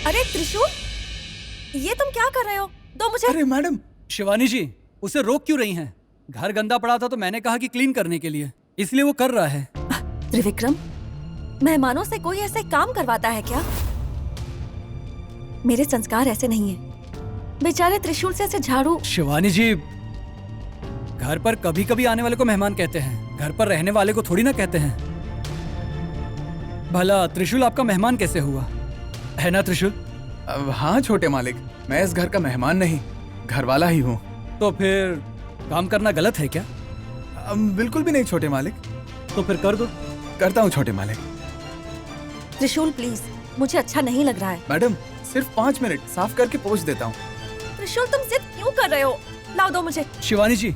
अरे त्रिशूल, ये तुम क्या कर रहे हो? दो मुझे। अरे मैडम, शिवानी जी, उसे रोक क्यों रही हैं? घर गंदा पड़ा था तो मैंने कहा कि क्लीन करने के लिए, इसलिए वो कर रहा है। त्रिविक्रम, मेहमानों से कोई ऐसे काम करवाता है क्या? मेरे संस्कार ऐसे नहीं है। बेचारे त्रिशूल से ऐसे झाड़ू। शिवानी जी, घर पर कभी कभी आने वाले को मेहमान कहते हैं, घर पर रहने वाले को थोड़ी ना कहते हैं। भला त्रिशूल आपका मेहमान कैसे हुआ, है ना त्रिशूल? हाँ छोटे मालिक, मैं इस घर का मेहमान नहीं, घर वाला ही हूँ। तो फिर काम करना गलत है क्या? बिल्कुल भी नहीं छोटे मालिक। तो फिर कर दो। करता हूँ छोटे मालिक। त्रिशूल प्लीज, मुझे अच्छा नहीं लग रहा है। मैडम सिर्फ 5 मिनट, साफ करके पोंछ देता हूँ। त्रिशूल तुम जिद क्यों कर रहे हो? लाओ दो मुझे। शिवानी जी,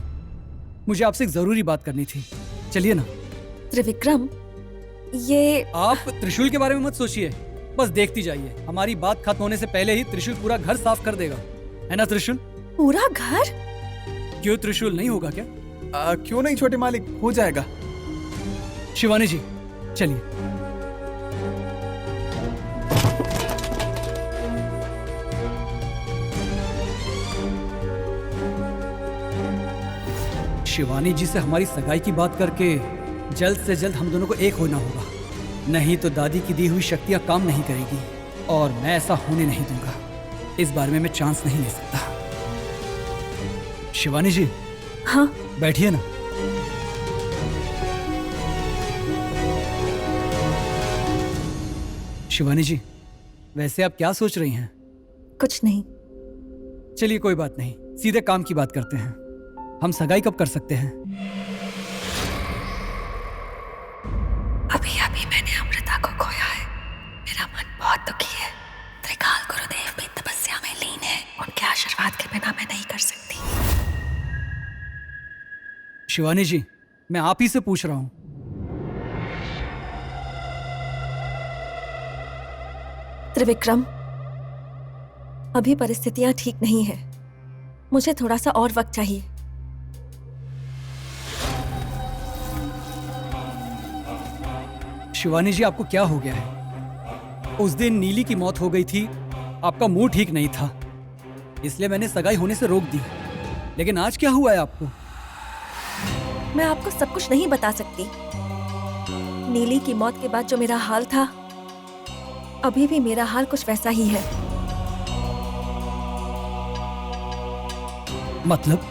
मुझे आपसे एक जरूरी बात करनी थी, चलिए ना। त्रिविक्रम, ये आप त्रिशूल के बारे में मत सोचिए, बस देखती जाइए। हमारी बात खत्म होने से पहले ही त्रिशूल पूरा घर साफ कर देगा, है ना त्रिशूल? पूरा घर? क्यों त्रिशूल, नहीं होगा क्या? क्यों नहीं छोटे मालिक, हो जाएगा। शिवानी जी चलिए। शिवानी जी से हमारी सगाई की बात करके जल्द से जल्द हम दोनों को एक होना होगा, नहीं तो दादी की दी हुई शक्तियां काम नहीं करेगी और मैं ऐसा होने नहीं दूंगा। इस बारे में मैं चांस नहीं ले सकता। शिवानी जी। हाँ बैठिए ना। शिवानी जी, वैसे आप क्या सोच रही हैं? कुछ नहीं। चलिए कोई बात नहीं, सीधे काम की बात करते हैं। हम सगाई कब कर सकते हैं? अभी अभी मैंने अमृता को खोया है। मेरा मन बहुत दुखी है। त्रिकाल गुरुदेव भी तपस्या में लीन है, उनके आशीर्वाद के बिना मैं नहीं कर सकती। शिवानी जी, मैं आप ही से पूछ रहा हूं। त्रिविक्रम, अभी परिस्थितियां ठीक नहीं है, मुझे थोड़ा सा और वक्त चाहिए। शिवानी जी, आपको क्या हो गया है? उस दिन नीली की मौत हो गई थी, आपका मूड ठीक नहीं था, इसलिए मैंने सगाई होने से रोक दी। लेकिन आज क्या हुआ है आपको? मैं आपको सब कुछ नहीं बता सकती। नीली की मौत के बाद जो मेरा हाल था, अभी भी मेरा हाल कुछ वैसा ही है। मतलब?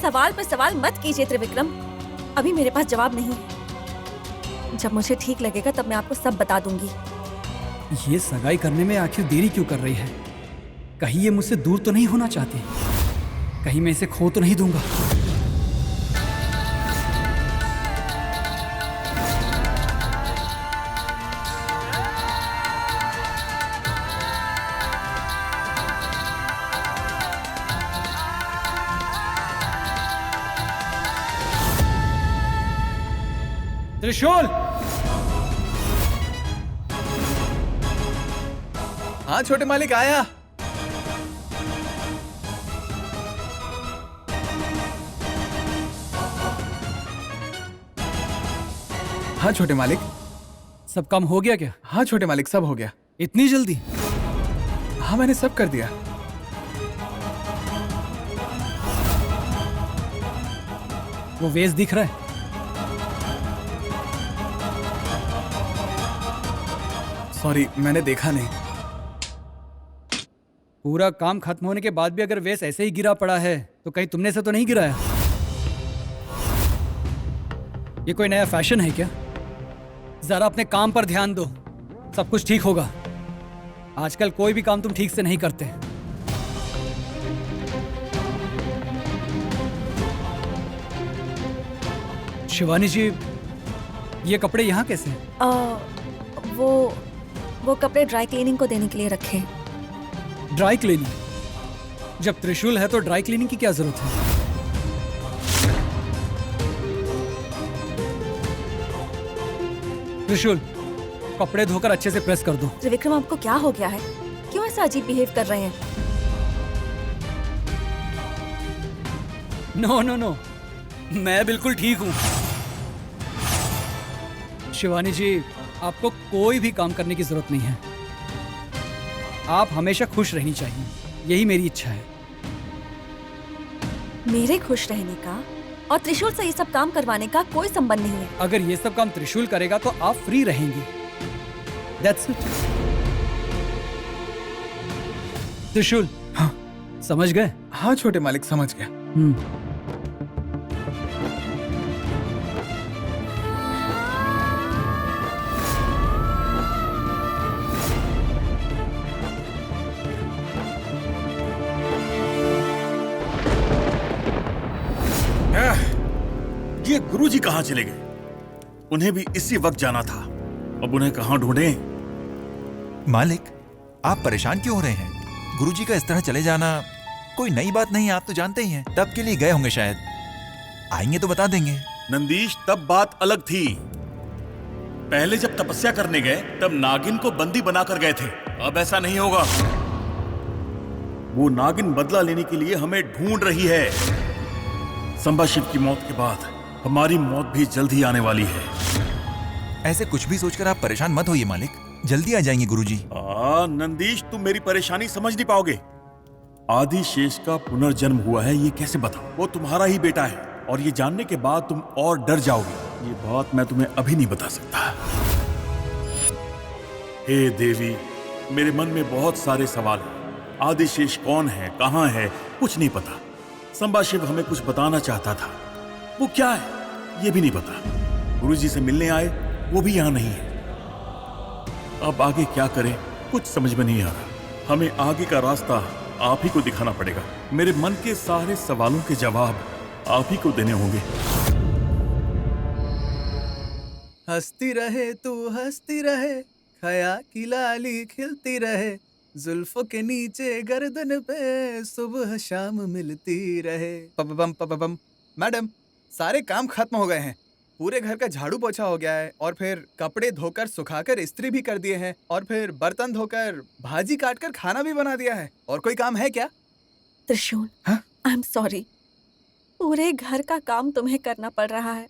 सवाल पर सवाल मत कीजिए त्रिविक्रम, अभी मेरे पास जवाब नहीं है। जब मुझे ठीक लगेगा तब मैं आपको सब बता दूंगी। ये सगाई करने में आखिर देरी क्यों कर रही है? कहीं ये मुझसे दूर तो नहीं होना चाहती? कहीं मैं इसे खो तो नहीं दूंगा? त्रिशूल! हाँ छोटे मालिक, आया। हाँ छोटे मालिक। सब काम हो गया क्या? हाँ छोटे मालिक, सब हो गया। इतनी जल्दी? हाँ मैंने सब कर दिया। वो वेश दिख रहा है? सॉरी, मैंने देखा नहीं। पूरा काम खत्म होने के बाद भी अगर वेश ऐसे ही गिरा पड़ा है तो कहीं तुमने से तो नहीं गिराया? ये कोई नया फैशन है क्या? जरा अपने काम पर ध्यान दो, सब कुछ ठीक होगा। आजकल कोई भी काम तुम ठीक से नहीं करते। शिवानी जी, ये कपड़े यहाँ कैसे? वो कपड़े ड्राई क्लीनिंग को देने के लिए रखे हैं। Dry cleaning? जब त्रिशूल है तो ड्राई क्लीनिंग की क्या जरूरत है? त्रिशूल, कपड़े धोकर अच्छे से प्रेस कर दो। त्रिविक्रम, आपको क्या हो गया है? क्यों ऐसा अजीब बिहेव कर रहे हैं? नो नो नो, मैं बिल्कुल ठीक हूँ। शिवानी जी, आपको कोई भी काम करने की जरूरत नहीं है। आप हमेशा खुश रहनी चाहिए, यही मेरी इच्छा है। मेरे खुश रहने का और त्रिशूल से ये सब काम करवाने का कोई संबंध नहीं है। अगर ये सब काम त्रिशूल करेगा तो आप फ्री रहेंगी। That's it। त्रिशूल, हाँ समझ गए? हाँ छोटे मालिक, समझ गया। ये गुरुजी कहाँ चले गए? उन्हें भी इसी वक्त जाना था। अब उन्हें कहाँ ढूंढें? मालिक, आप परेशान क्यों हो रहे हैं? गुरुजी का इस तरह चले जाना कोई नई बात नहीं है, आप तो जानते ही हैं। तब के लिए गए होंगे शायद, आएंगे तो बता देंगे। नंदीश, तब बात अलग थी। पहले जब तपस्या करने गए तब नागिन को बंदी बनाकर गए थे। अब ऐसा नहीं होगा। वो नागिन बदला लेने के लिए हमें ढूंढ रही है। संभाशिव की मौत के बाद हमारी मौत भी जल्द ही आने वाली है। ऐसे कुछ भी सोचकर आप परेशान मत होइए मालिक, जल्दी आ जाएंगे गुरुजी। नंदीश, तुम मेरी परेशानी समझ नहीं पाओगे। आदि शेष का पुनर्जन्म हुआ है, ये कैसे बताऊं? वो तुम्हारा ही बेटा है और ये जानने के बाद तुम और डर जाओगे। ये बात मैं तुम्हें अभी नहीं बता सकता। हे देवी, मेरे मन में बहुत सारे सवाल हैं। आदि शेष कौन है, कहाँ है, कुछ नहीं पता। संभाशिव हमें कुछ बताना चाहता था, वो क्या है ये भी नहीं पता। गुरुजी से मिलने आए, वो भी यहाँ नहीं है। अब आगे क्या करें कुछ समझ में नहीं आ रहा। हमें आगे का रास्ता आप ही को दिखाना पड़ेगा। मेरे मन के सारे सवालों के जवाब आप ही को देने होंगे। हंसती रहे तू हंसती रहे, खया की लाली खिलती रहे, जुल्फों के नीचे गर्दन पे सुबह शाम मिलती रहे। पबम पबम। मैडम, सारे काम खत्म हो गए हैं। पूरे घर का झाड़ू पोछा हो गया है, और फिर कपड़े धोकर सुखाकर इस्त्री भी कर दिए हैं, और फिर बर्तन धोकर भाजी काटकर खाना भी बना दिया है। और कोई काम है क्या? त्रिशूल, हाँ? I am sorry. पूरे घर का काम तुम्हें करना पड़ रहा है,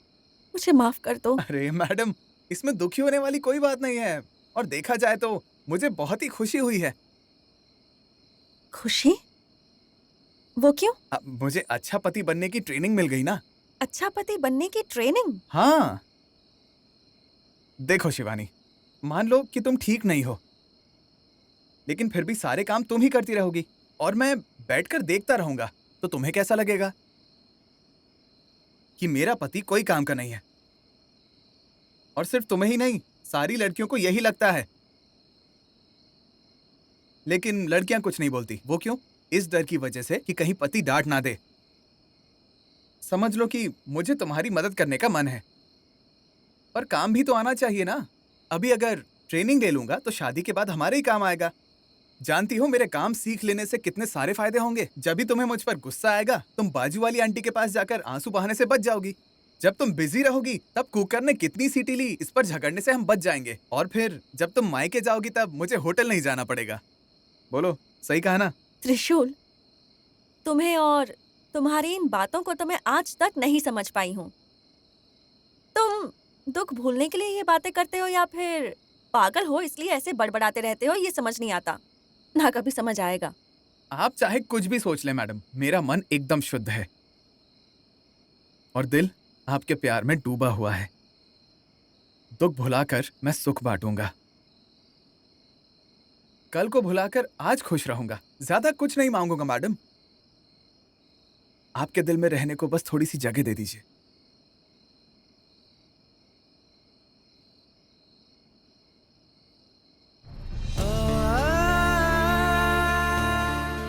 मुझे माफ कर दो। अरे मैडम, इसमें दुखी होने वाली कोई बात नहीं है। और देखा जाए तो मुझे बहुत ही खुशी हुई है। खुशी? वो क्यों? मुझे अच्छा पति बनने की ट्रेनिंग मिल गई ना। अच्छा पति बनने की ट्रेनिंग? हाँ। देखो शिवानी, मान लो कि तुम ठीक नहीं हो, लेकिन फिर भी सारे काम तुम ही करती रहोगी और मैं बैठकर देखता रहूंगा, तो तुम्हें कैसा लगेगा कि मेरा पति कोई काम का नहीं है? और सिर्फ तुम्हें ही नहीं, सारी लड़कियों को यही लगता है। लेकिन लड़कियां कुछ नहीं बोलती। वो क्यों? इस डर की वजह से कि कहीं पति डांट ना दे। समझ लो कि मुझे तुम्हारी मदद करने का मन है, पर काम भी तो आना चाहिए ना। अभी अगर ट्रेनिंग ले लूंगा तो शादी के बाद हमारे ही काम आएगा। जानती हो मेरे काम सीख लेने से कितने सारे फायदे होंगे। जब भी तुम्हें मुझ पर गुस्सा आएगा, तुम बाजू वाली आंटी के पास जाकर आंसू बहाने से बच जाओगी। जब तुम बिजी रहोगी तब कुकर ने कितनी सीटी ली, इस पर झगड़ने से हम बच जाएंगे। और फिर जब तुम मायके जाओगी तब मुझे होटल नहीं जाना पड़ेगा। बोलो, सही कहा ना? त्रिशूल, तुम्हें और तुम्हारी इन बातों को तो मैं आज तक नहीं समझ पाई हूँ। तुम दुख भूलने के लिए ये बातें करते हो या फिर पागल हो इसलिए ऐसे बड़बड़ाते रहते हो, ये समझ नहीं आता। ना कभी समझ आएगा। आप चाहे कुछ भी सोच लें मैडम, मेरा मन एकदम शुद्ध है और दिल आपके प्यार में डूबा हुआ है। दुख भुलाकर मैं सुख बांटूंगा। कल को भुलाकर आज खुश रहूंगा। ज्यादा कुछ नहीं मांगूंगा मैडम। आपके दिल में रहने को बस थोड़ी सी जगह दे दीजिए।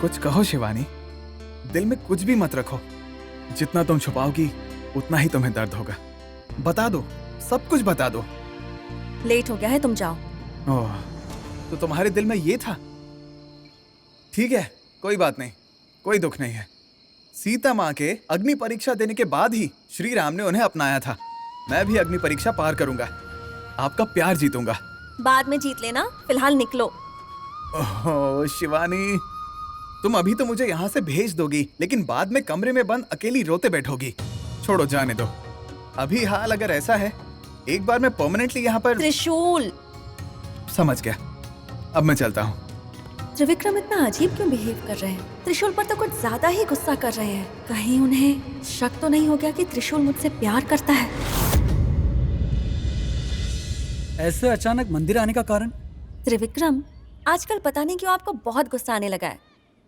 कुछ कहो शिवानी, दिल में कुछ भी मत रखो। जितना तुम छुपाओगी उतना ही तुम्हें दर्द होगा। बता दो, सब कुछ बता दो। लेट हो गया है, तुम जाओ। ओह, तो तुम्हारे दिल में ये था? ठीक है, कोई बात नहीं, कोई दुख नहीं है। सीता माँ के अग्नि परीक्षा देने के बाद ही श्री राम ने उन्हें अपनाया था। मैं भी अग्नि परीक्षा पार करूंगा, आपका प्यार जीतूंगा। बाद में जीत लेना, फिलहाल निकलो। ओह शिवानी, तुम अभी तो मुझे यहाँ से भेज दोगी, लेकिन बाद में कमरे में बंद अकेली रोते बैठोगी। छोड़ो, जाने दो। अभी हाल अगर ऐसा है, एक बार मैं परमानेंटली यहाँ पर। त्रिशूल, समझ गया, अब मैं चलता हूँ। त्रिविक्रम इतना अजीब क्यों बिहेव कर रहे हैं? त्रिशूल पर तो कुछ ज्यादा ही गुस्सा कर रहे हैं। कहीं उन्हें शक तो नहीं हो गया कि त्रिशूल मुझसे प्यार करता है? ऐसे अचानक मंदिर आने का कारण? त्रिविक्रम, आजकल पता नहीं क्यों आपको बहुत गुस्सा आने लगा है,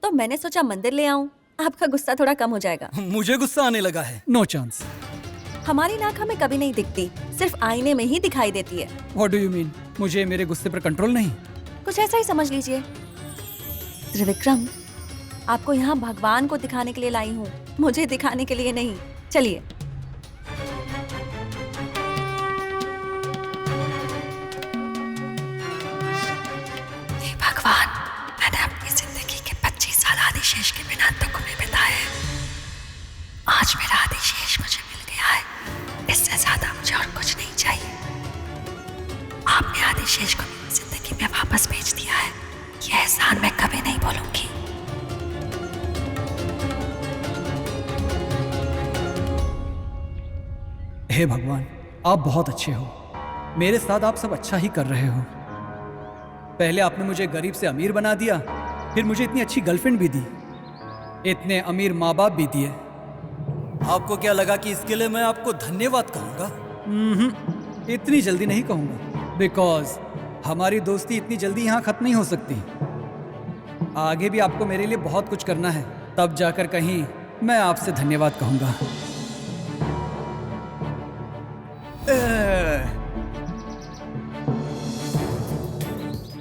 तो मैंने सोचा मंदिर ले आऊं, आपका गुस्सा थोड़ा कम हो जाएगा। मुझे गुस्सा आने लगा है? No chance. हमारी नाक हमें कभी नहीं दिखती, सिर्फ आईने में ही दिखाई देती है। What do you mean? मुझे मेरे गुस्से पर कंट्रोल नहीं? कुछ ऐसा ही समझ लीजिए। त्रिविक्रम, आपको यहाँ भगवान को दिखाने के लिए लाई हूँ, मुझे दिखाने के लिए नहीं। चलिए। हे भगवान, मैंने अपनी जिंदगी के 25 साल आदिशेष के बिना दुख में बिताए। आज मेरा आदिशेष मुझे मिल गया है, इससे ज्यादा मुझे और कुछ नहीं चाहिए। आपने आदिशेष को मेरी जिंदगी में वापस भेज दिया है, यह एहसान मैं कभी नहीं भूलूंगी। हे भगवान, आप बहुत अच्छे हो। मेरे साथ आप सब अच्छा ही कर रहे हो। पहले आपने मुझे गरीब से अमीर बना दिया, फिर मुझे इतनी अच्छी गर्लफ्रेंड भी दी, इतने अमीर माँ बाप भी दिए। आपको क्या लगा कि इसके लिए मैं आपको धन्यवाद कहूँगा? इतनी जल्दी नहीं कहूँगा, बिकॉज हमारी दोस्ती इतनी जल्दी यहाँ खत्म नहीं हो सकती। आगे भी आपको मेरे लिए बहुत कुछ करना है, तब जाकर कहीं मैं आपसे धन्यवाद कहूँगा।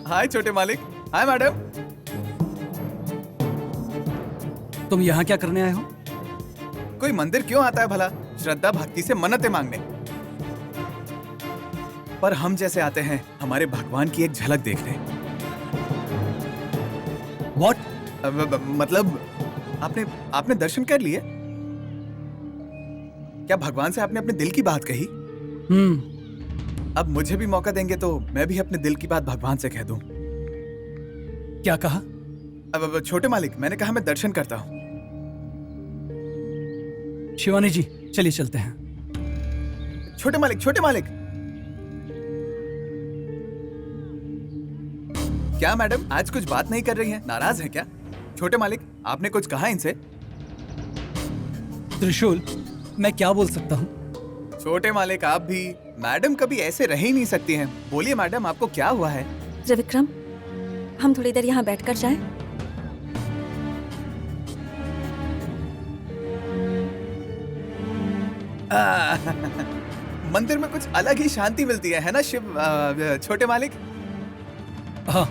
हाय छोटे मालिक। Hi madam. तुम यहाँ क्या करने आए हो? कोई मंदिर क्यों आता है भला? श्रद्धा भक्ति से मन्नतें मांगने। पर हम जैसे आते हैं हमारे भगवान की एक झलक देखने। What? मतलब आपने दर्शन कर लिए? क्या भगवान से आपने अपने दिल की बात कही? अब मुझे भी मौका देंगे तो मैं भी अपने दिल की बात भगवान से कह दूं। क्या कहा? अब छोटे मालिक, मैंने कहा मैं दर्शन करता हूं। शिवानी जी, चलिए चलते हैं। छोटे मालिक, छोटे मालिक। क्या मैडम, आज कुछ बात नहीं कर रही हैं? नाराज हैं क्या? छोटे मालिक, आपने कुछ कहा इनसे? त्रिशूल, मैं क्या बोल सकता हूँ? छोटे मालिक, आप भी। मैडम कभी ऐसे रह ही नहीं सकती हैं। बोलिए मैडम, आपको क्या हुआ है? त्रिविक्रम, हम थोड़ी देर यहाँ बैठकर जाएं? मंदिर में कुछ अलग ही शांति मिलती है ना शिव छोटे मालिक? हाँ।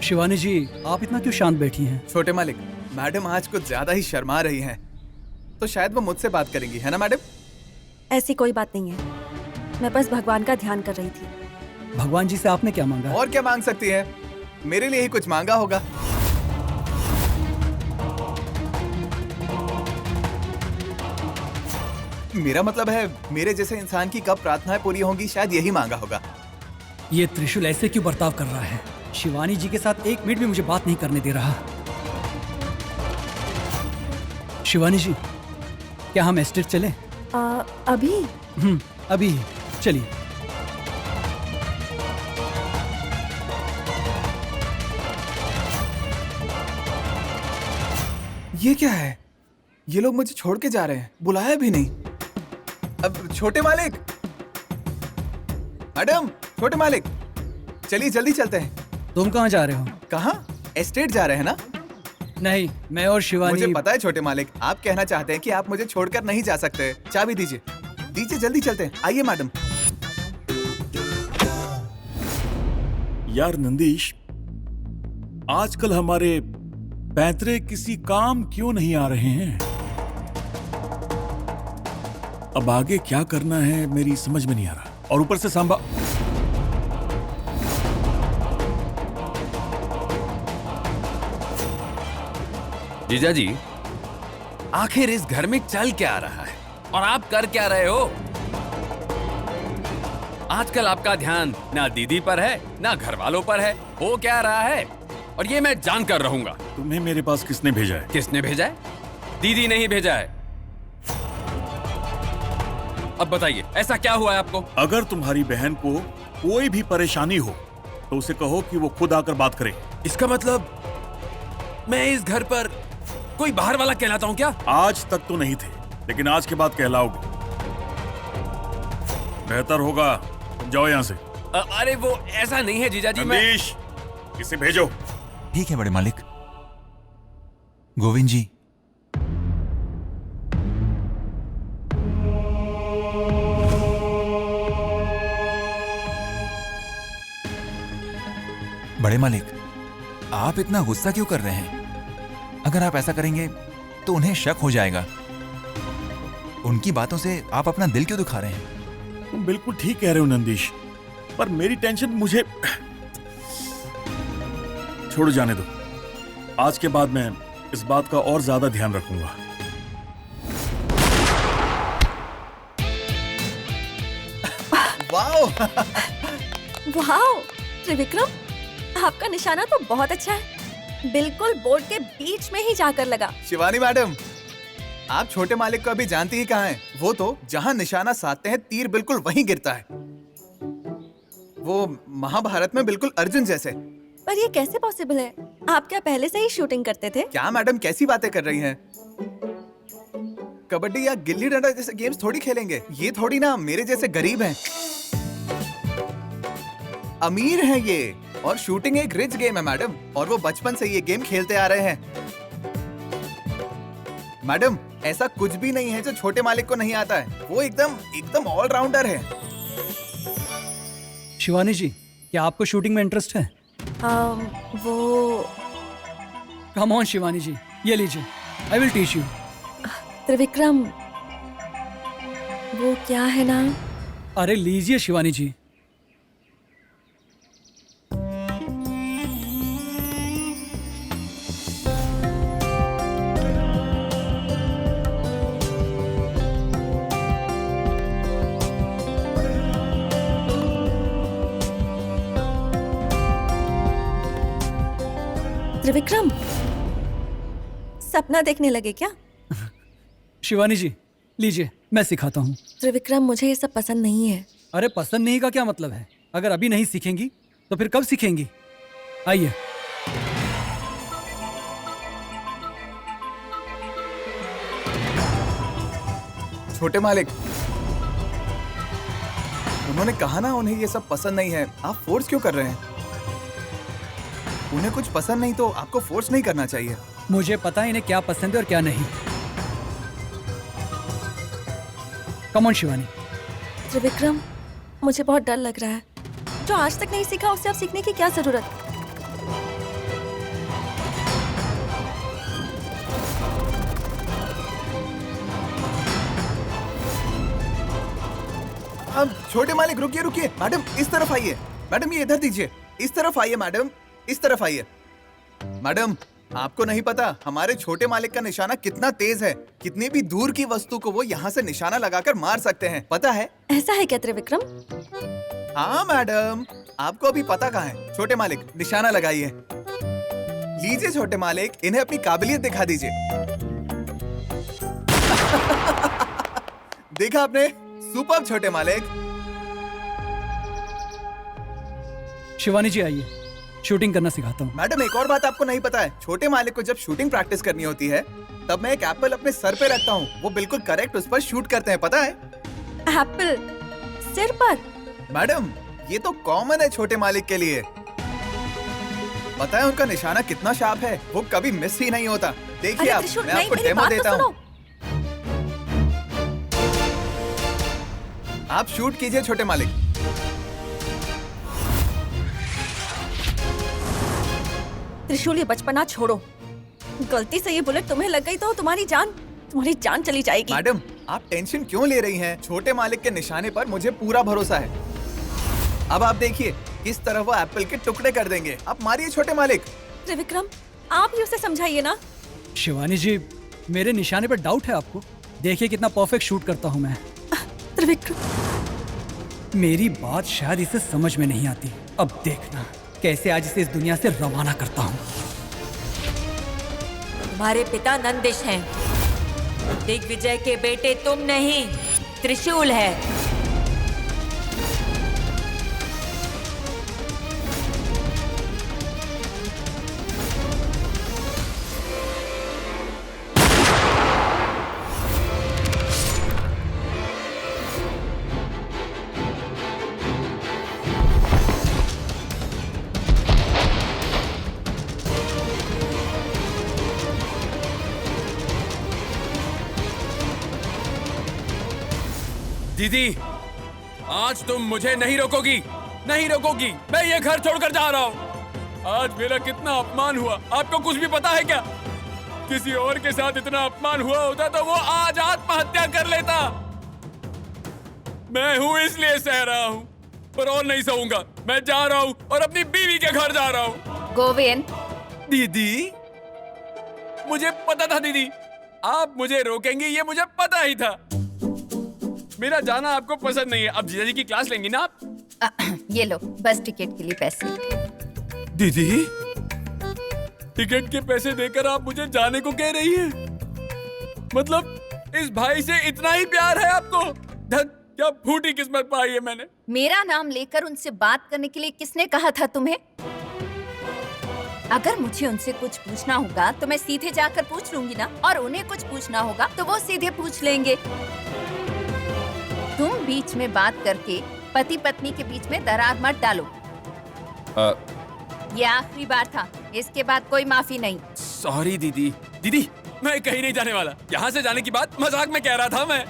शिवानी जी, आप इतना क्यों शांत बैठी हैं? छोटे मालिक, मैडम आज कुछ ज्यादा ही शर्मा रही हैं, तो शायद वो मुझसे बात करेंगी, है ना मैडम? ऐसी कोई बात नहीं है, मैं बस भगवान का ध्यान कर रही थी। भगवान जी से आपने क्या मांगा? और क्या मांग सकती है? मेरे लिए ही कुछ मांगा होगा। मेरा मतलब है, मेरे जैसे इंसान की कब प्रार्थनाएं पूरी होंगी, शायद यही मांगा होगा। ये त्रिशूल ऐसे क्यों बर्ताव कर रहा है? शिवानी जी के साथ एक मिनट भी मुझे बात नहीं करने दे रहा। शिवानी जी, क्या हम एस्टेट चलें? अभी? अभी ही चलिए। ये क्या है? ये लोग मुझे छोड़ के जा रहे हैं, बुलाया भी नहीं। अब छोटे मालिक, मैडम, छोटे मालिक, चलिए जल्दी चलते हैं। तुम कहाँ जा रहे हो? कहाँ? एस्टेट जा रहे हैं ना? नहीं, मैं और शिवानी। मुझे पता है छोटे मालिक, आप कहना चाहते हैं कि आप मुझे छोड़कर नहीं जा सकते। चाबी दीजिए, दीजिए, जल्दी चलते हैं। आइए मैडम। यार नंदीश, आजकल हमारे पैतरे किसी काम क्यों नहीं आ रहे हैं? अब आगे क्या करना है मेरी समझ में नहीं आ रहा। और ऊपर से सांबा। जीजा जी, आखिर इस घर में चल क्या रहा है और आप कर क्या रहे हो? आजकल आपका ध्यान ना दीदी पर है ना घर वालों पर है। हो क्या रहा है और ये मैं जान कर रहूंगा। तुम्हें मेरे पास किसने भेजा है? किसने भेजा है? दीदी नहीं भेजा है। अब बताइए, ऐसा क्या हुआ है आपको? अगर तुम्हारी बहन को कोई भी परेशानी हो तो उसे कहो कि वो खुद आकर बात करे। इसका मतलब मैं इस घर पर कोई बाहर वाला कहलाता हूँ क्या? आज तक तो नहीं थे, लेकिन आज के बाद कहलाओगे। बेहतर होगा तुम जाओ यहाँ से। अरे वो ऐसा नहीं है जीजाजी, मैं नंदीश, इसे भेजो। ठीक है बड़े मालिक। गोविंद जी, बड़े मालिक, आप इतना गुस्सा क्यों कर रहे हैं? अगर आप ऐसा करेंगे तो उन्हें शक हो जाएगा। उनकी बातों से आप अपना दिल क्यों दुखा रहे हैं? तुम बिल्कुल ठीक कह रहे हो नंदीश, पर मेरी टेंशन मुझे छोड़ जाने दो। आज के बाद मैं इस बात का और ज्यादा ध्यान रखूंगा। वाओ! वाह त्रिविक्रम, आपका निशाना तो बहुत अच्छा है, बिल्कुल बोर्ड के बीच में ही जाकर लगा। शिवानी मैडम, आप छोटे मालिक को अभी जानती ही कहाँ हैं? वो तो जहाँ निशाना साधते हैं तीर बिल्कुल वहीं गिरता है। वो महाभारत में बिल्कुल अर्जुन जैसे। पर ये कैसे पॉसिबल है? आप क्या पहले से ही शूटिंग करते थे? क्या मैडम कैसी बातें कर रही हैं? कबड्डी या गिल्ली डंडा जैसे गेम्स थोड़ी खेलेंगे। ये थोड़ी ना मेरे जैसे गरीब हैं। अमीर हैं ये, और शूटिंग एक रिच गेम है मैडम, और वो बचपन से ये गेम खेलते आ रहे हैं। मैडम, ऐसा कुछ भी नहीं है जो छोटे मालिक को नहीं आता है। वो एकदम ऑलराउंडर है। शिवानी जी, क्या आपको शूटिंग में इंटरेस्ट है? वो कम ऑन शिवानी जी, ये लीजिए, I will teach you. Trivikram, वो क्या है ना? अरे लीजिए शिवानी जी। त्रिविक्रम, सपना देखने लगे क्या? शिवानी जी लीजिए, मैं सिखाता हूँ। त्रिविक्रम, मुझे ये सब पसंद नहीं है। अरे पसंद नहीं का क्या मतलब है? अगर अभी नहीं सीखेंगी तो फिर कब सीखेंगी? आइए। छोटे मालिक, उन्होंने कहा ना उन्हें ये सब पसंद नहीं है। आप फोर्स क्यों कर रहे हैं? उन्हें कुछ पसंद नहीं तो आपको फोर्स नहीं करना चाहिए। मुझे पता है इन्हें क्या पसंद है और क्या नहीं। Come on Shivani. त्रिविक्रम, मुझे बहुत डर लग रहा है। जो आज तक नहीं सीखा उससे अब सीखने की क्या जरूरत? अब छोटे मालिक रुकिए रुकिए। मैडम इस तरफ आइए। मैडम ये इधर दीजिए। इस तरफ आइए मैडम, इस तरफ आइए। मैडम, आपको नहीं पता हमारे छोटे मालिक का निशाना कितना तेज है। कितनी भी दूर की वस्तु को वो यहाँ से निशाना लगाकर मार सकते हैं, पता है? ऐसा है क्या त्रिविक्रम? हाँ मैडम, आपको अभी पता कहाँ है? छोटे मालिक निशाना लगाइए। लीजिए छोटे मालिक, इन्हें अपनी काबिलियत दिखा दीजिए। देखा आपने? सुपर्ब छोटे मालिक। शिवानी जी आइए, शूटिंग करना सिखाता हूँ। मैडम एक और बात आपको नहीं पता है। छोटे मालिक को जब शूटिंग प्रैक्टिस करनी होती है तब मैं एक एप्पल अपने सर पे रखता हूँ। वो बिल्कुल करेक्ट उस पर शूट करते हैं, पता है? एप्पल सिर पर? मैडम ये तो कॉमन है छोटे मालिक के लिए। पता है उनका निशाना कितना शार्प है? वो कभी मिस ही नहीं होता। देखिए अरे आप, त्रिशूल, मैं नहीं, आपको मेरी डेमो बात तो देता हूँ। सुनो। आप शूट कीजिए छोटे मालिक। त्रिशूल, ये बचपना छोड़ो। गलती से ये बुलेट तुम्हें लग गई तो तुम्हारी जान चली जाएगी। मैडम आप टेंशन क्यों ले रही हैं? छोटे मालिक के निशाने पर मुझे पूरा भरोसा है। अब आप देखिए किस तरह वो एप्पल के टुकड़े कर देंगे। आप मारिए छोटे मालिक। त्रिविक्रम, आप ही उसे समझाइए ना। शिवानी जी, मेरे निशाने पर डाउट है आपको? देखिए कितना परफेक्ट शूट करता हूँ मैं। त्रिविक्रम, मेरी बात शायद इसे समझ में नहीं आती। अब देखना कैसे आज इसे इस दुनिया से रवाना करता हूँ। तुम्हारे पिता नंदिश हैं। दिग्विजय के बेटे तुम नहीं, त्रिशूल है। दीदी, आज तुम मुझे नहीं रोकोगी, नहीं रोकोगी। मैं ये घर छोड़कर जा रहा हूँ। आज मेरा कितना अपमान हुआ, आपको कुछ भी पता है क्या? किसी और के साथ इतना अपमान हुआ होता तो वो आज आत्महत्या कर लेता। मैं हूँ इसलिए सह रहा हूँ, पर और नहीं सहूंगा। मैं जा रहा हूँ और अपनी बीवी के घर जा रहा हूँ। गोविंद, दीदी, मुझे पता था दीदी, आप मुझे रोकेंगी, ये मुझे पता ही था। मेरा जाना आपको पसंद नहीं है। अब जीजा जी की क्लास लेंगी ना आप? ये लो बस टिकट के लिए पैसे। दीदी, टिकट के पैसे देकर आप मुझे जाने को कह रही हैं? मतलब इस भाई से इतना ही प्यार है आपको? धन, क्या फूटी किस्मत पाई है मैंने। मेरा नाम लेकर उनसे बात करने के लिए किसने कहा था तुम्हें? अगर मुझे उनसे कुछ पूछना होगा तो मैं सीधे जाकर पूछ लूंगी ना, और उन्हें कुछ पूछना होगा तो वो सीधे पूछ लेंगे। तुम बीच में बात करके पति पत्नी के बीच में दरार मत डालो। ये आखिरी बार था, इसके बाद कोई माफी नहीं। सॉरी दीदी। दीदी, मैं कहीं नहीं जाने वाला। यहाँ से जाने की बात मजाक में कह रहा था मैं।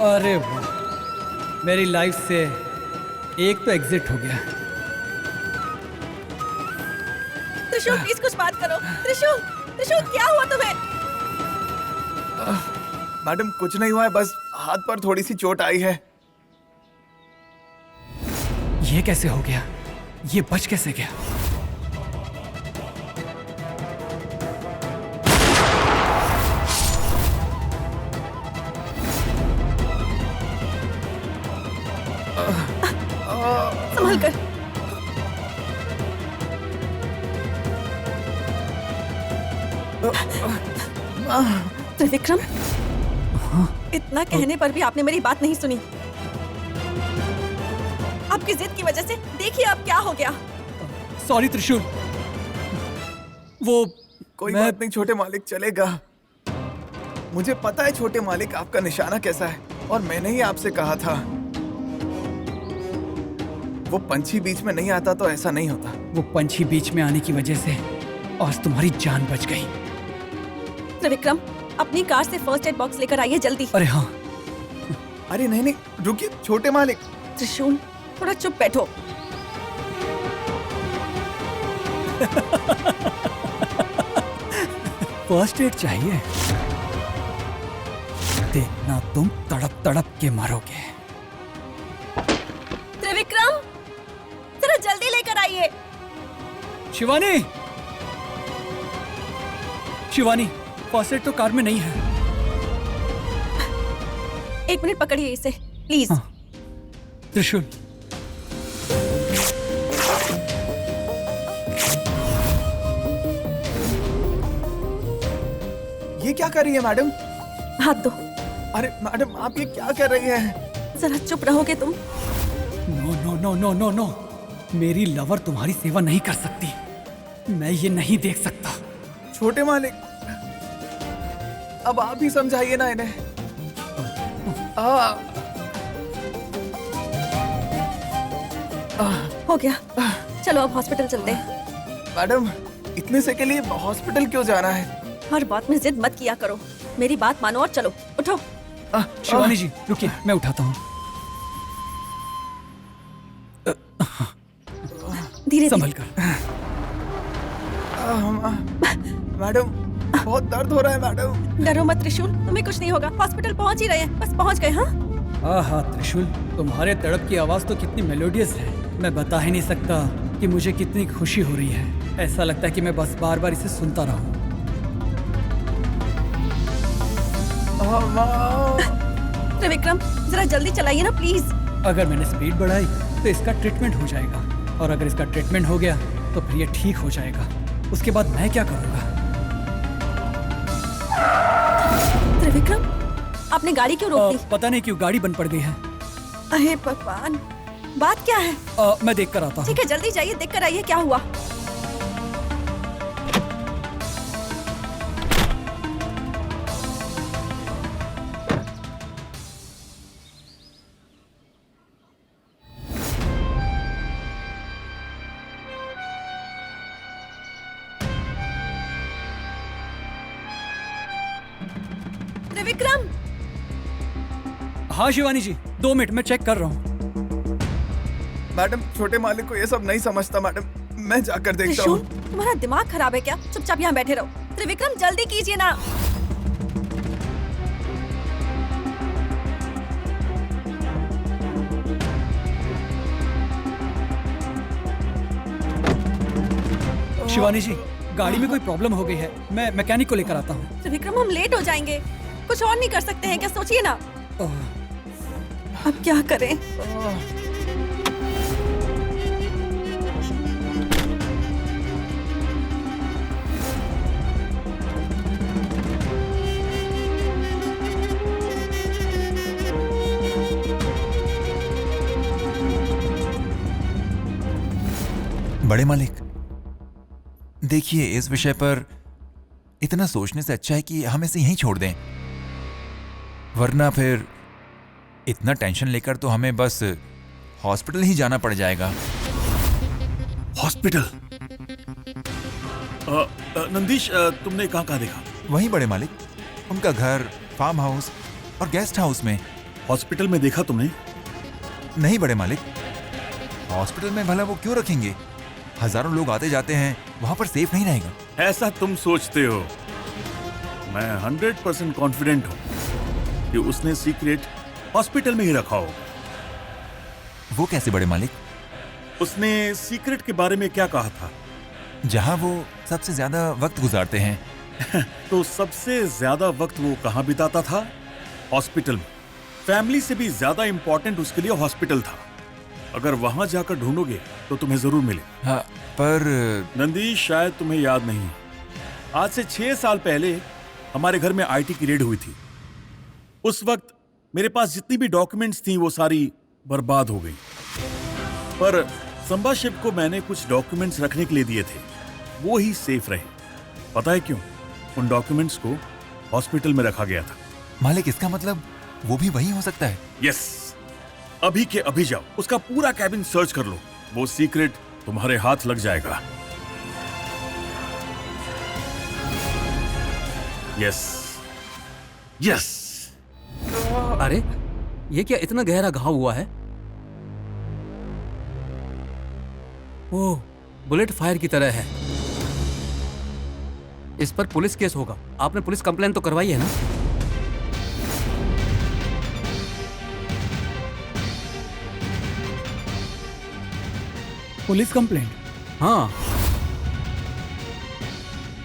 अरे वाह, मेरी लाइफ से एक तो एग्जिट हो गया। त्रिशूल, प्लीज कुछ बात करो। त्रिशूल, त्रिशूल, क्या हुआ तुम्हें? मैडम कुछ नहीं हुआ है, बस हाथ पर थोड़ी सी चोट आई है। ये कैसे हो गया? ये बच कैसे गया? संभल कर। त्रिविक्रम, इतना कहने पर भी आपने मेरी बात नहीं सुनी। आपकी जिद की वजह से देखिए अब क्या हो गया। सॉरी त्रिशूल, वो कोई बात नहीं छोटे मालिक, चलेगा। मुझे पता है छोटे मालिक आपका निशाना कैसा है, और मैंने ही आपसे कहा था। वो पंछी बीच में नहीं आता तो ऐसा नहीं होता। वो पंछी बीच में आने की वजह से आज तुम्हारी जान बच गई। त्रिविक्रम, अपनी कार से फर्स्ट एड बॉक्स लेकर आइए जल्दी। अरे हाँ। अरे नहीं नहीं, रुकिए छोटे मालिक। त्रिशूल, थोड़ा चुप बैठो। फर्स्ट एड चाहिए? देखना तुम तड़प तड़प के मरोगे। त्रिविक्रम, जरा जल्दी लेकर आइए। शिवानी, शिवानी, फर्स्ट एड तो कार में नहीं है। 1 मिनट पकड़िए इसे प्लीज। हाँ। त्रिशूल, ये क्या कर रही है मैडम? हाथ दो। अरे मैडम, आप ये क्या कर रही है? जरा चुप रहोगे तुम? No no no no no no, मेरी लवर तुम्हारी सेवा नहीं कर सकती। मैं ये नहीं देख सकता। छोटे मालिक, अब आप ही समझाइए ना इन्हें। हो गया, चलो अब हॉस्पिटल चलते हैं। मैडम, इतने से के लिए हॉस्पिटल क्यों जाना है? हर बात में जिद मत किया करो। मेरी बात मानो और चलो, उठो। शिवानी जी रुकिए, मैं उठाता हूँ। धीरे संभल धीरे। कर। मैडम, बहुत दर्द हो रहा है मैडम। डरो मत त्रिशूल, तुम्हें कुछ नहीं होगा। हॉस्पिटल पहुंच ही रहे हैं, बस पहुंच गए। हाँ हाँ त्रिशूल, तुम्हारे तड़प की आवाज तो कितनी मेलोडियस है, मैं बता ही नहीं सकता कि मुझे कितनी खुशी हो रही है। ऐसा लगता है कि मैं बस बार बार इसे सुनता रहूं। त्रिविक्रम, जरा जल्दी चलाइए ना प्लीज। अगर मैंने स्पीड बढ़ाई तो इसका ट्रीटमेंट हो जाएगा, और अगर इसका ट्रीटमेंट हो गया तो फिर ये ठीक हो जाएगा। उसके बाद मैं क्या करूँगा? त्रिविक्रम, आपने गाड़ी क्यों रोक दी? पता नहीं क्यों गाड़ी बंद पड़ गई है। अरे भगवान, बात क्या है? मैं देख कर आता हूँ। ठीक है, जल्दी जाइए, देख कर आइए क्या हुआ। त्रिविक्रम! हाँ शिवानी जी, 2 मिनट, मैं चेक कर रहा हूँ। मैडम, छोटे मालिक को ये सब नहीं समझता मैडम। मैं जाकर देखता त्रिशूल, हूँ। तुम्हारा दिमाग खराब है क्या? चुपचाप यहाँ बैठे रहो। त्रिविक्रम, जल्दी कीजिए ना। शिवानी जी, गाड़ी में कोई प्रॉब्लम हो गई है, मैं मैकेनिक को लेकर आता हूँ। त्रिविक्रम, हम लेट हो जाएंगे। कुछ और नहीं कर सकते हैं क्या? सोचिए ना। ओह, अब क्या करें? बड़े मालिक, देखिए इस विषय पर इतना सोचने से अच्छा है कि हम इसे यहीं छोड़ दें, वरना फिर इतना टेंशन लेकर तो हमें बस हॉस्पिटल ही जाना पड़ जाएगा। हॉस्पिटल? नंदीश, तुमने कहाँ देखा? वहीं बड़े मालिक, उनका घर, फार्म हाउस और गेस्ट हाउस में। हॉस्पिटल में देखा तुमने? नहीं बड़े मालिक, हॉस्पिटल में भला वो क्यों रखेंगे? हजारों लोग आते जाते हैं, वहां पर सेफ नहीं रहेगा। ऐसा तुम सोचते हो? मैं 100% कॉन्फिडेंट हूं कि उसने सीक्रेट हॉस्पिटल में ही रखा होगा। वो कैसे बड़े मालिक? उसने सीक्रेट के बारे में क्या कहा था? जहां वो सबसे ज्यादा वक्त गुजारते हैं। तो सबसे ज्यादा वक्त वो कहाँ बिताता था? हॉस्पिटल में। फैमिली से भी ज्यादा इंपॉर्टेंट उसके लिए हॉस्पिटल था। अगर वहां जाकर ढूंढोगे तो तुम्हें जरूर मिले। हाँ, पर नंदीश, शायद तुम्हें याद नहीं है, आज से 6 साल पहले हमारे घर में आईटी की रेड हुई थी। उस वक्त मेरे पास जितनी भी डॉक्यूमेंट्स थी वो सारी बर्बाद हो गई। पर संभाशिव को मैंने कुछ डॉक्यूमेंट्स रखने के लिए दिए थे, वो ही सेफ रहे। पता है क्यों? उन डॉक्यूमेंट्स को हॉस्पिटल में रखा गया था। मालिक, इसका मतलब वो भी वही हो सकता है। यस, अभी के अभी जाओ, उसका पूरा कैबिन सर्च कर लो। वो सीक्रेट तुम्हारे हाथ लग जाएगा। Yes yes. अरे ये क्या इतना गहरा घाव हुआ है? ओह, बुलेट फायर की तरह है। इस पर पुलिस केस होगा। आपने पुलिस कंप्लेन तो करवाई है ना? Police complaint? हाँ,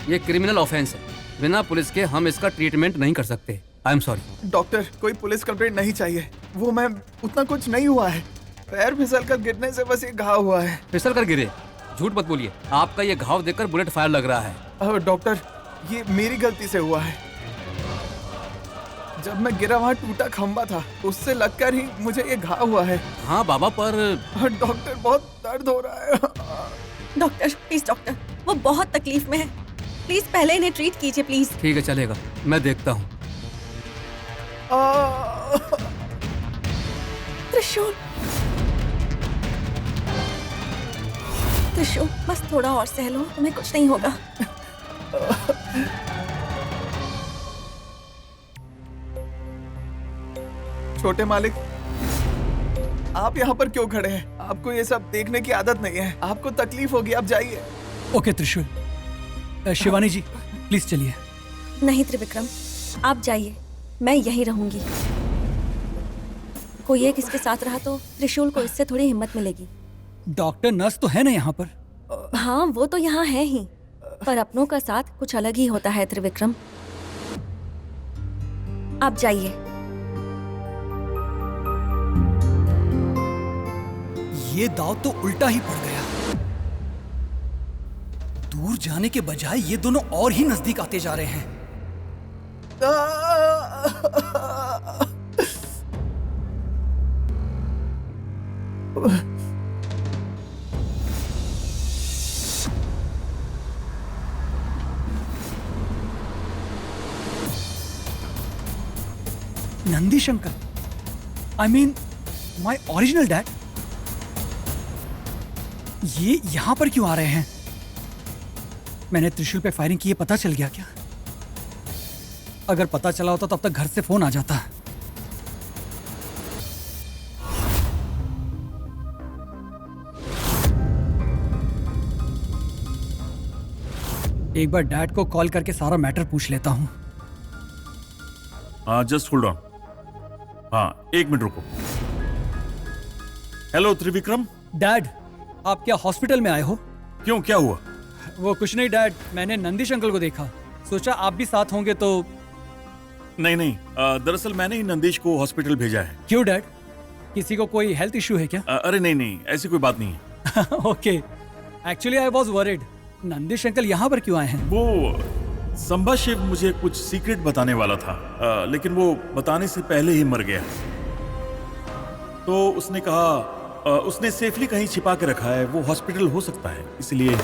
ये क्रिमिनल ऑफेंस है। बिना पुलिस के हम इसका ट्रीटमेंट नहीं कर सकते। I am sorry. डॉक्टर, कोई पुलिस कंप्लेंट नहीं चाहिए। वो मैं उतना कुछ नहीं हुआ है। पैर फिसल कर गिरने से बस ये घाव हुआ है। फिसल कर गिरे? झूठ मत बोलिए। आपका ये घाव देखकर बुलेट फायर लग रहा है। डॉक्टर, ये मेरी गलती से हुआ है। जब मैं गिरा वहाँ टूटा खंबा था, उससे लगकर ही मुझे ये घाव हुआ है। हाँ बाबा, पर डॉक्टर बहुत दर्द हो रहा है। डॉक्टर, प्लीज डॉक्टर, वो बहुत तकलीफ में है। प्लीज पहले इन्हें ट्रीट कीजिए प्लीज। ठीक है, चलेगा, मैं देखता हूँ। त्रिशूल, त्रिशूल, बस थोड़ा और सह लो, तुम्हें कुछ नहीं होगा। छोटे मालिक, आप यहाँ पर क्यों खड़े हैं? आपको ये सब देखने की आदत नहीं है। आपको तकलीफ होगी, आप जाइए। ओके त्रिशूल। शिवानी जी, प्लीज चलिए। नहीं त्रिविक्रम, आप जाइए, मैं यहीं रहूंगी। कोई एक इसके साथ रहा तो त्रिशूल को इससे थोड़ी हिम्मत मिलेगी। डॉक्टर, नर्स तो है ना यहाँ पर? हाँ, वो तो यहाँ है ही, पर अपनों का साथ कुछ अलग ही होता है त्रिविक्रम। आप जाइए। ये दाव तो उल्टा ही पड़ गया। दूर जाने के बजाय ये दोनों और ही नजदीक आते जा रहे हैं। Nandi Shankar, I mean my original dad, ये यहां पर क्यों आ रहे हैं? मैंने त्रिशूल पे फायरिंग की, ये पता चल गया क्या? अगर पता चला होता तब तक घर से फोन आ जाता। एक बार डैड को कॉल करके सारा मैटर पूछ लेता हूँ। हाँ जस्ट होल्ड ऑन। हाँ 1 मिनट रुको। हेलो त्रिविक्रम। डैड, आप क्या हॉस्पिटल में आए हो? क्यों, क्या हुआ? वो कुछ नहीं डैड, मैंने नंदिश अंकल को देखा, सोचा आप भी साथ होंगे तो। नहीं नहीं, दरअसल मैंने ही नंदिश को हॉस्पिटल भेजा है। क्यों डैड, किसी को कोई हेल्थ इश्यू है क्या? अरे नहीं नहीं, ऐसी कोई बात नहीं है। Okay, actually I was worried. Nandish uncle यहाँ पर क्यों आए हैं? वो संभाशिव मुझे कुछ सीक्रेट बताने वाला था, लेकिन वो बताने से पहले ही मर गया। तो उसने कहा उसने सेफली कहीं छिपा के रखा है, वो हॉस्पिटल हो सकता है, इसलिए।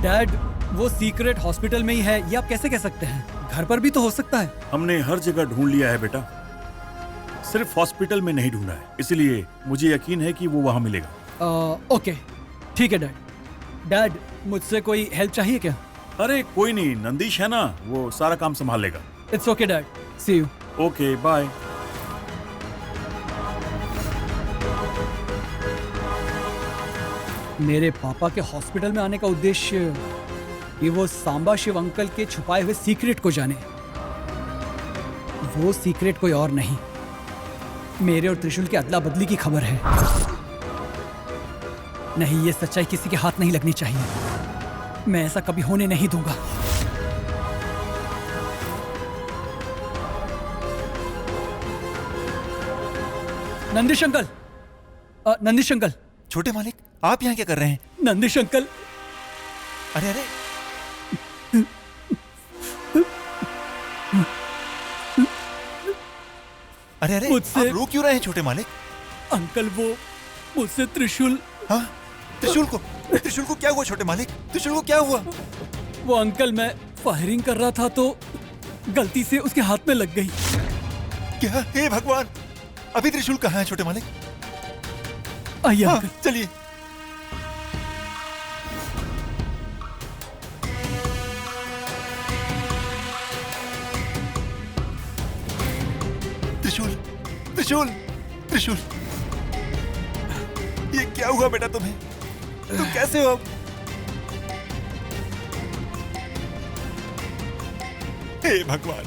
डैड, वो सीक्रेट हॉस्पिटल में ही है, ये आप कैसे कह सकते हैं? घर पर भी तो हो सकता है। हमने हर जगह ढूंढ लिया है बेटा, सिर्फ हॉस्पिटल में नहीं ढूंढा है, इसलिए मुझे यकीन है कि वो वहां मिलेगा। ओके ठीक है डैड। डैड, मुझसे कोई हेल्प चाहिए क्या? अरे कोई नहीं, नंदिश है ना, वो सारा काम संभाल लेगा। It's okay dad, see you. Okay bye. मेरे पापा के हॉस्पिटल में आने का उद्देश्य कि वो सांबा शिव अंकल के छुपाए हुए सीक्रेट को जाने। वो सीक्रेट कोई और नहीं, मेरे और त्रिशूल के अदला बदली की खबर है। नहीं, ये सच्चाई किसी के हाथ नहीं लगनी चाहिए। मैं ऐसा कभी होने नहीं दूंगा। Nandish uncle, Nandish uncle. छोटे मालिक, आप यहाँ क्या कर रहे हैं? नंदिश अंकल। अरे अरे, अरे अरे, मुझसे- आप रो क्यों रहे हैं छोटे मालिक? अंकल, वो मुझसे त्रिशूल। हाँ, त्रिशूल को क्या हुआ छोटे मालिक? त्रिशूल को क्या हुआ? वो अंकल, मैं फायरिंग कर रहा था तो गलती से उसके हाथ में लग गई। क्या? हे भगवान, अभी त्रिशूल कहाँ है छोटे मालिक? आइए हाँ, अंकल। चलिए। त्रिशूल, त्रिशूल, त्रिशूल, ये क्या हुआ बेटा तुम्हें? तुम कैसे हो? हे भगवान,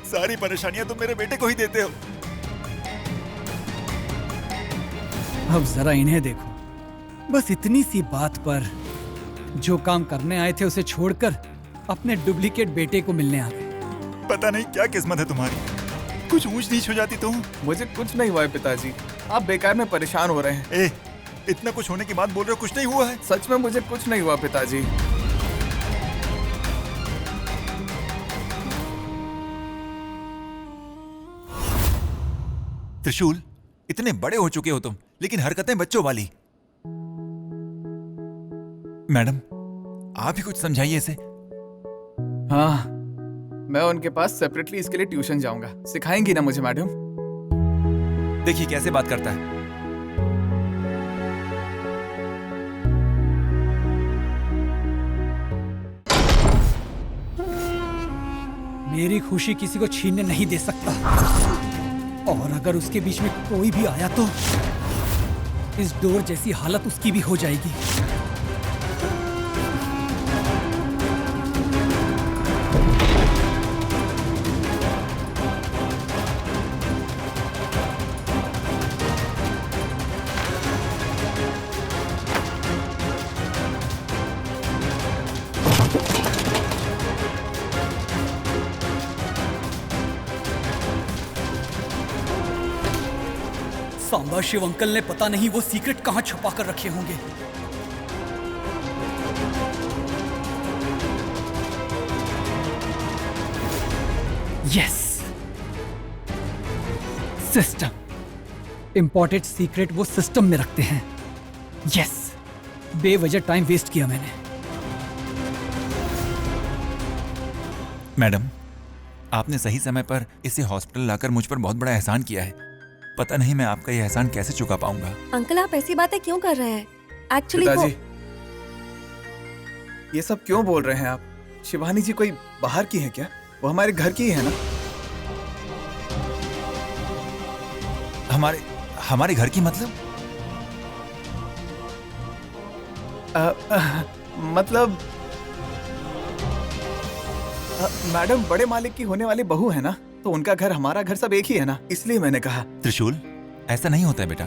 सारी परेशानियां तुम मेरे बेटे को ही देते हो। अब जरा इन्हें देखो, बस इतनी सी बात पर जो काम करने आए थे उसे छोड़कर अपने डुप्लीकेट बेटे को मिलने आ गए। पता नहीं क्या किस्मत है तुम्हारी, कुछ ऊंच नीच हो जाती तो। मुझे कुछ नहीं हुआ है पिताजी, आप बेकार में परेशान हो रहे हैं। ए, इतना कुछ होने के बाद बोल रहे हो कुछ नहीं हुआ है? सच में मुझे कुछ नहीं हुआ पिताजी। त्रिशूल, इतने बड़े हो चुके हो तुम, लेकिन हरकतें बच्चों वाली। मैडम, आप ही कुछ समझाइए इसे। हाँ, मैं उनके पास सेपरेटली इसके लिए ट्यूशन जाऊंगा। सिखाएंगी ना मुझे मैडम? देखिए कैसे बात करता है। मेरी खुशी किसी को छीनने नहीं दे सकता, और अगर उसके बीच में कोई भी आया तो इस डोर जैसी हालत उसकी भी हो जाएगी। सांबा शिव अंकल ने पता नहीं वो सीक्रेट कहां छुपा कर रखे होंगे। Yes, system. इंपॉर्टेंट सीक्रेट वो सिस्टम में रखते हैं। यस, बेवजह टाइम वेस्ट किया मैंने। मैडम, आपने सही समय पर इसे हॉस्पिटल लाकर मुझ पर बहुत बड़ा एहसान किया है। पता नहीं मैं आपका यह एहसान कैसे चुका पाऊंगा। अंकल, आप ऐसी बातें क्यों कर रहे हैं? एक्चुअली वो पिताजी, ये सब क्यों बोल रहे हैं आप? शिवानी जी कोई बाहर की है क्या? वो हमारे घर की ही है ना? हमारे घर की मतलब? मतलब मैडम बड़े मालिक की होने वाली बहू है ना, तो उनका घर हमारा घर सब एक ही है ना, इसलिए मैंने कहा। त्रिशूल, ऐसा नहीं होता है बेटा।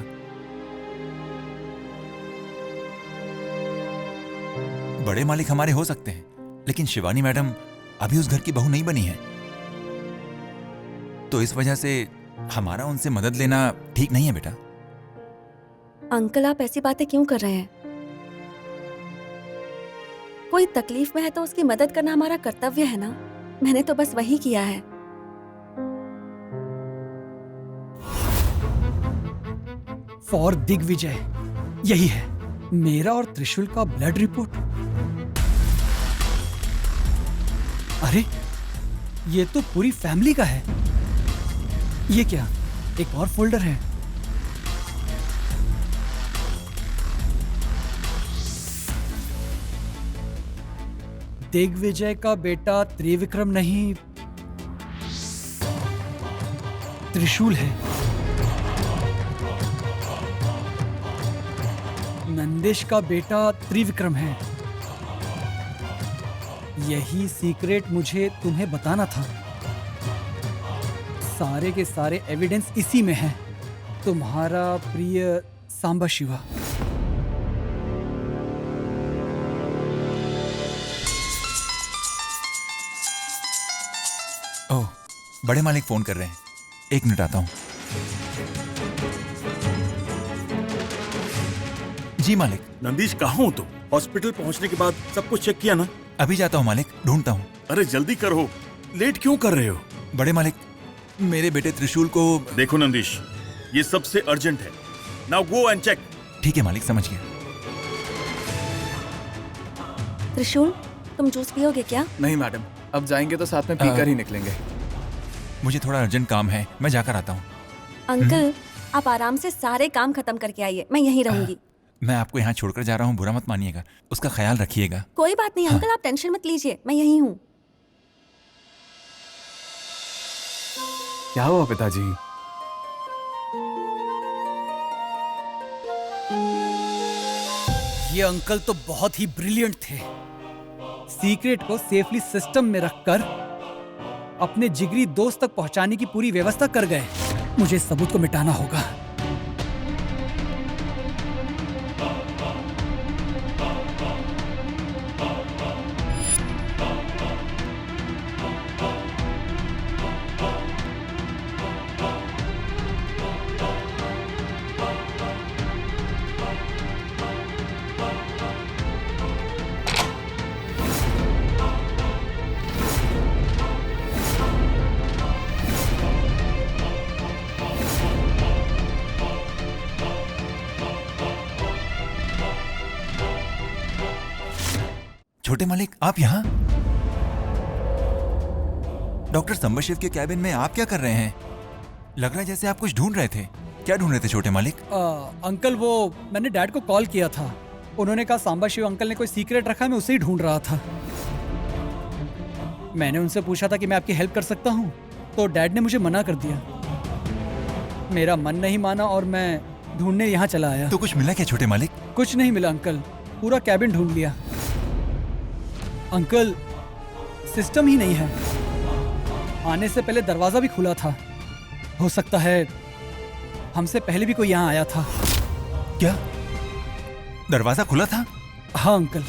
बड़े मालिक हमारे हो सकते हैं, लेकिन शिवानी मैडम अभी उस घर की बहू नहीं बनी है, तो इस वजह से हमारा उनसे मदद लेना ठीक नहीं है बेटा। अंकल आप ऐसी बातें क्यों कर रहे हैं? कोई तकलीफ में है तो उसकी मदद करना हमारा कर्तव्य है ना। मैंने तो बस वही किया है। फॉर दिग्विजय, यही है मेरा और त्रिशूल का ब्लड रिपोर्ट। अरे ये तो पूरी फैमिली का है। ये क्या, एक और फोल्डर है? दिग्विजय का बेटा त्रिविक्रम नहीं, त्रिशूल है। नंदेश का बेटा त्रिविक्रम है। यही सीक्रेट मुझे तुम्हें बताना था। सारे के सारे एविडेंस इसी में है। तुम्हारा प्रिय सांबा शिवा। ओह, बड़े मालिक फोन कर रहे हैं, 1 मिनट आता हूं। जी मालिक। नंदीश, कहाँ हो तुम? हॉस्पिटल पहुंचने के बाद सब कुछ चेक किया ना? अभी जाता हूं मालिक, ढूंढता हूं। अरे जल्दी करो, लेट क्यों कर रहे हो? बड़े मालिक, मेरे बेटे त्रिशूल को। देखो नंदीश, ये सबसे अर्जेंट है। Now go and check. ठीक है मालिक, समझ गया। त्रिशूल, तुम जूस पियोगे क्या? नहीं मैडम, अब जाएंगे तो साथ में पीकर ही निकलेंगे। मुझे थोड़ा अर्जेंट काम है, मैं जाकर आता हूँ। अंकल आप आराम से सारे काम खत्म करके आइए, मैं यहीं रहूंगी। मैं आपको यहाँ छोड़कर जा रहा हूँ, बुरा मत मानिएगा, उसका ख्याल रखिएगा। कोई बात नहीं अंकल, आप टेंशन मत लीजिए, मैं यहीं हूँ। क्या हुआ पिताजी? ये अंकल तो बहुत ही ब्रिलियंट थे। सीक्रेट को सेफली सिस्टम में रखकर अपने जिगरी दोस्त तक पहुंचाने की पूरी व्यवस्था कर गए। मुझे सबूत को मिटाना होगा। छोटे मालिक, आप यहाँ? डॉक्टर संबशिव के कैबिन में आप क्या कर रहे हैं? लग रहा है जैसे आप कुछ ढूंढ रहे थे। क्या ढूंढ रहे थे छोटे मालिक? अंकल वो मैंने डैड को कॉल किया था। उन्होंने कहा सांबा शिव अंकल ने कोई सीक्रेट रखा, मैं उसे ही ढूंढ रहा था। मैंने उनसे पूछा था कि मैं आपकी हेल्प कर सकता हूँ, तो डैड ने मुझे मना कर दिया। मेरा मन नहीं माना और मैं ढूंढने यहाँ चला आया। तो कुछ मिला क्या छोटे मालिक? कुछ नहीं मिला अंकल, पूरा कैबिन ढूंढ लिया। अंकल सिस्टम ही नहीं है। आने से पहले दरवाजा भी खुला था। हो सकता है हमसे पहले भी कोई यहाँ आया था। क्या दरवाजा खुला था? हाँ अंकल।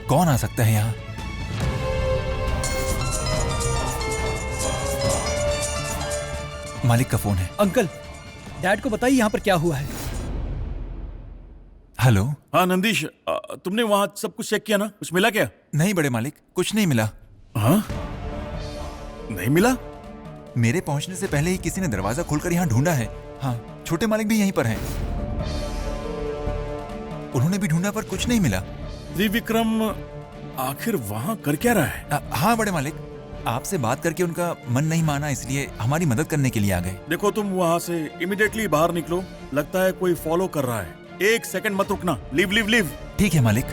कौन आ सकता है यहाँ? मालिक का फोन है। अंकल डैड को बताइए यहाँ पर क्या हुआ है। हेलो। हाँ नंदीश, तुमने वहां सब कुछ चेक किया ना? कुछ मिला क्या? नहीं बड़े मालिक, कुछ नहीं मिला। हाँ? नहीं मिला? मेरे पहुंचने से पहले ही किसी ने दरवाजा खोलकर यहाँ ढूंढा है। हाँ, छोटे मालिक भी यहीं पर हैं। उन्होंने भी ढूंढा पर कुछ नहीं मिला। त्रिविक्रम आखिर वहां कर क्या रहा है? हाँ बड़े मालिक, आपसे बात करके उनका मन नहीं माना, इसलिए हमारी मदद करने के लिए आ गए। देखो तुम वहां से इमीडिएटली बाहर निकलो, लगता है कोई फॉलो कर रहा है। एक सेकंड मत रुकना। Leave leave leave. ठीक है मालिक।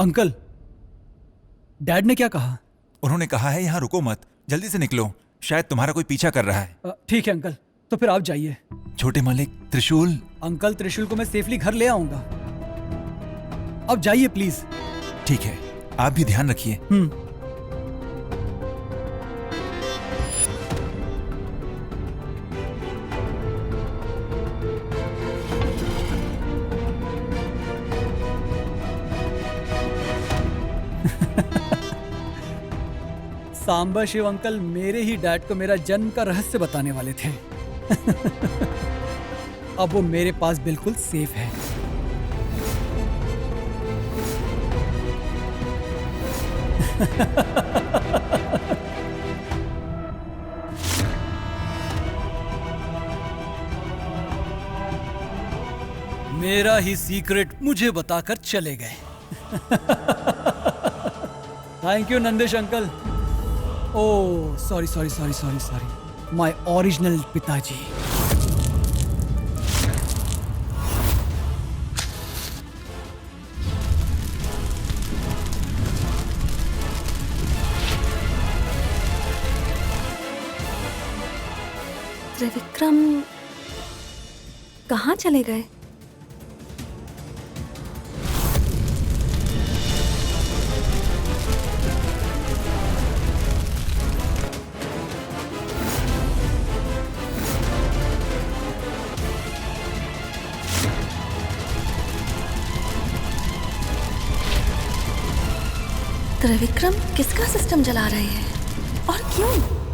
अंकल, डैड ने क्या कहा? उन्होंने कहा है यहाँ रुको मत, जल्दी से निकलो, शायद तुम्हारा कोई पीछा कर रहा है। ठीक है अंकल, तो फिर आप जाइए। छोटे मालिक, त्रिशूल। अंकल, त्रिशूल को मैं सेफली घर ले आऊंगा। अब जाइए प्लीज। ठीक है, आप भी ध्यान रखिए। सांबा शिव अंकल मेरे ही डैड को मेरा जन्म का रहस्य बताने वाले थे। अब वो मेरे पास बिल्कुल सेफ है। मेरा ही सीक्रेट मुझे बताकर चले गए। Thank you Nandesh uncle. Oh sorry sorry sorry sorry sorry, my original पिताजी। त्रिविक्रम कहाँ चले गए? त्रिविक्रम किसका सिस्टम जला रहे हैं और क्यों?